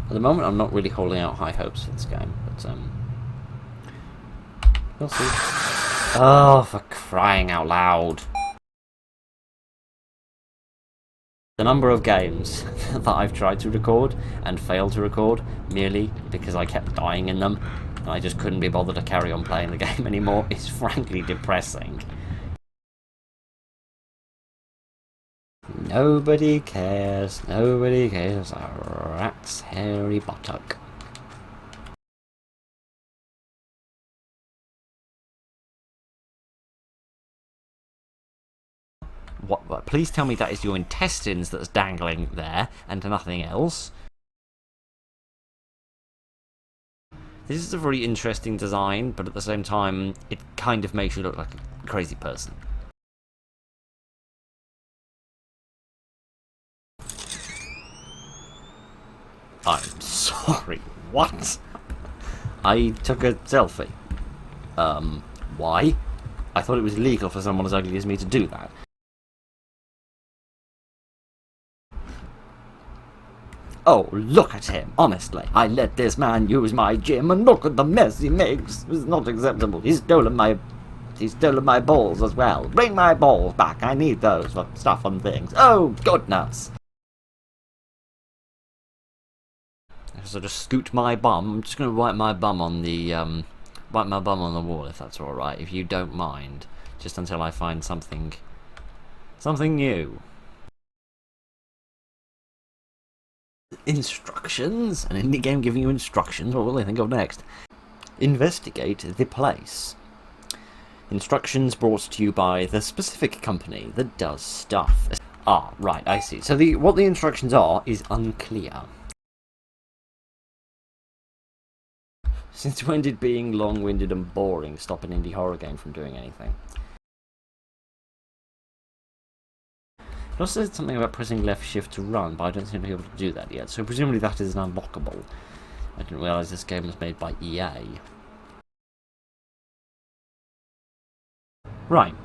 At the moment, I'm not really holding out high hopes for this game, but we'll see. Oh, for crying out loud! The number of games that I've tried to record and failed to record merely because I kept dying in them and I just couldn't be bothered to carry on playing the game anymore is frankly depressing. Nobody cares a rat's hairy buttock. What? Please tell me that is your intestines that's dangling there and nothing else. This is a very interesting design, but at the same time, it kind of makes you look like a crazy person. I'm sorry, what? I took a selfie. Why? I thought it was illegal for someone as ugly as me to do that. Oh, look at him, honestly. I let this man use my gym and look at the mess he makes. It's not acceptable. He's stolen my balls as well. Bring my balls back. I need those for stuff and things. Oh, goodness. So just scoot my bum. I'm just going to wipe my bum on the wall, if that's all right. If you don't mind, just until I find something new. Instructions? An indie game giving you instructions? What will they think of next? Investigate the place. Instructions brought to you by the specific company that does stuff. Ah, right, I see. So what the instructions are is unclear. Since when did being long-winded and boring stop an indie horror game from doing anything? It also said something about pressing left shift to run, but I don't seem to be able to do that yet, so presumably that is unlockable. I didn't realise this game was made by EA. Right.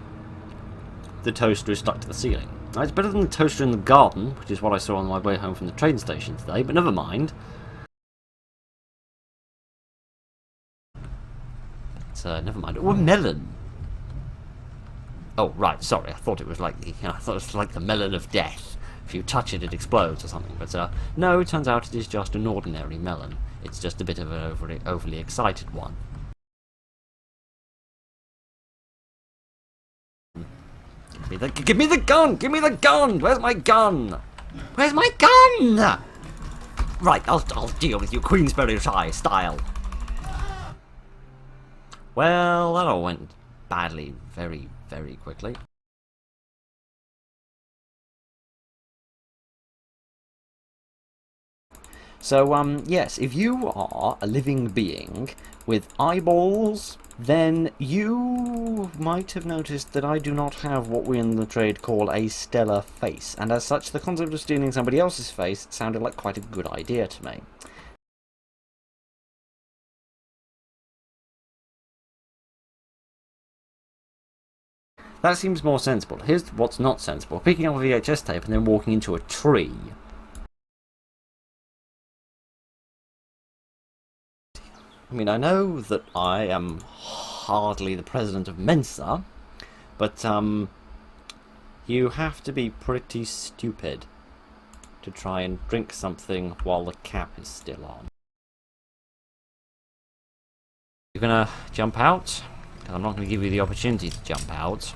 The toaster is stuck to the ceiling. Now, it's better than the toaster in the garden, which is what I saw on my way home from the train station today, but never mind. Never mind. Oh, a melon! Oh, right, sorry, I thought it was like the melon of death. If you touch it, it explodes or something. But no, it turns out it is just an ordinary melon. It's just a bit of an overly excited one. Give me the gun! Give me the gun! Where's my gun? Where's my gun? Right, I'll deal with you Queensberry style. Well, that all went badly very, very quickly. So, yes, if you are a living being with eyeballs, then you might have noticed that I do not have what we in the trade call a stellar face, and as such, the concept of stealing somebody else's face sounded like quite a good idea to me. That seems more sensible. Here's what's not sensible. Picking up a VHS tape and then walking into a tree. I mean, I know that I am hardly the president of Mensa, but, you have to be pretty stupid to try and drink something while the cap is still on. You're gonna jump out? Because I'm not going to give you the opportunity to jump out.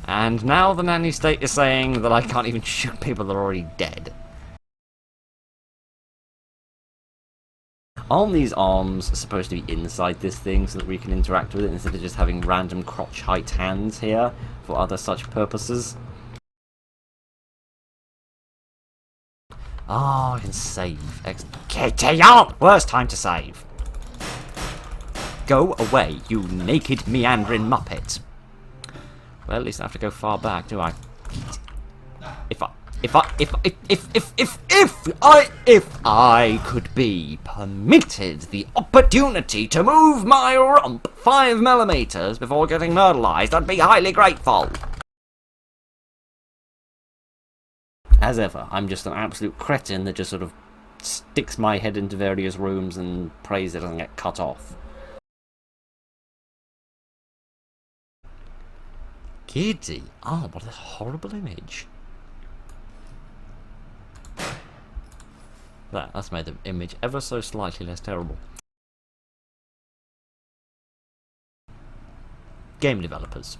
And now the nanny state is saying that I can't even shoot people that are already dead. Aren't these arms supposed to be inside this thing so that we can interact with it instead of just having random crotch height hands here for other such purposes? Ah, I can save. Worst time to save. Go away, you naked meandering muppet. Well, at least I have to go far back, do I? If I could be permitted the opportunity to move my rump 5 millimeters before getting myrtleized, I'd be highly grateful. As ever, I'm just an absolute cretin that just sort of sticks my head into various rooms and prays it doesn't get cut off. Giddy. Oh, what a horrible image. There, that's made the image ever so slightly less terrible. Game developers.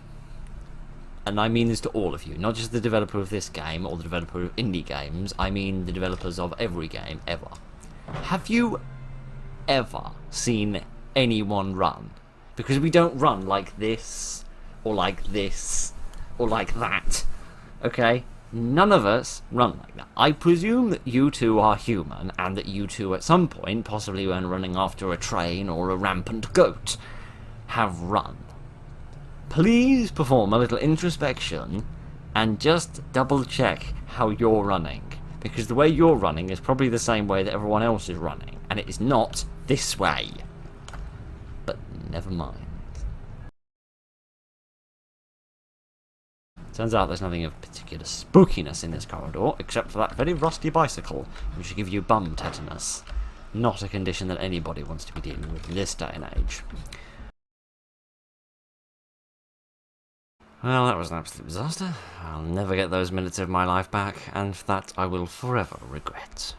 And I mean this to all of you, not just the developer of this game or the developer of indie games, I mean the developers of every game ever. Have you ever seen anyone run? Because we don't run like this, or like this, or like that, okay? None of us run like that. I presume that you two are human, and that you two at some point, possibly when running after a train or a rampant goat, have run. Please perform a little introspection and just double check how you're running, because the way you're running is probably the same way that everyone else is running, and it is not this way. But never mind. Turns out there's nothing of particular spookiness in this corridor, except for that very rusty bicycle, which should give you bum tetanus. Not a condition that anybody wants to be dealing with in this day and age. Well, that was an absolute disaster. I'll never get those minutes of my life back, and that I will forever regret.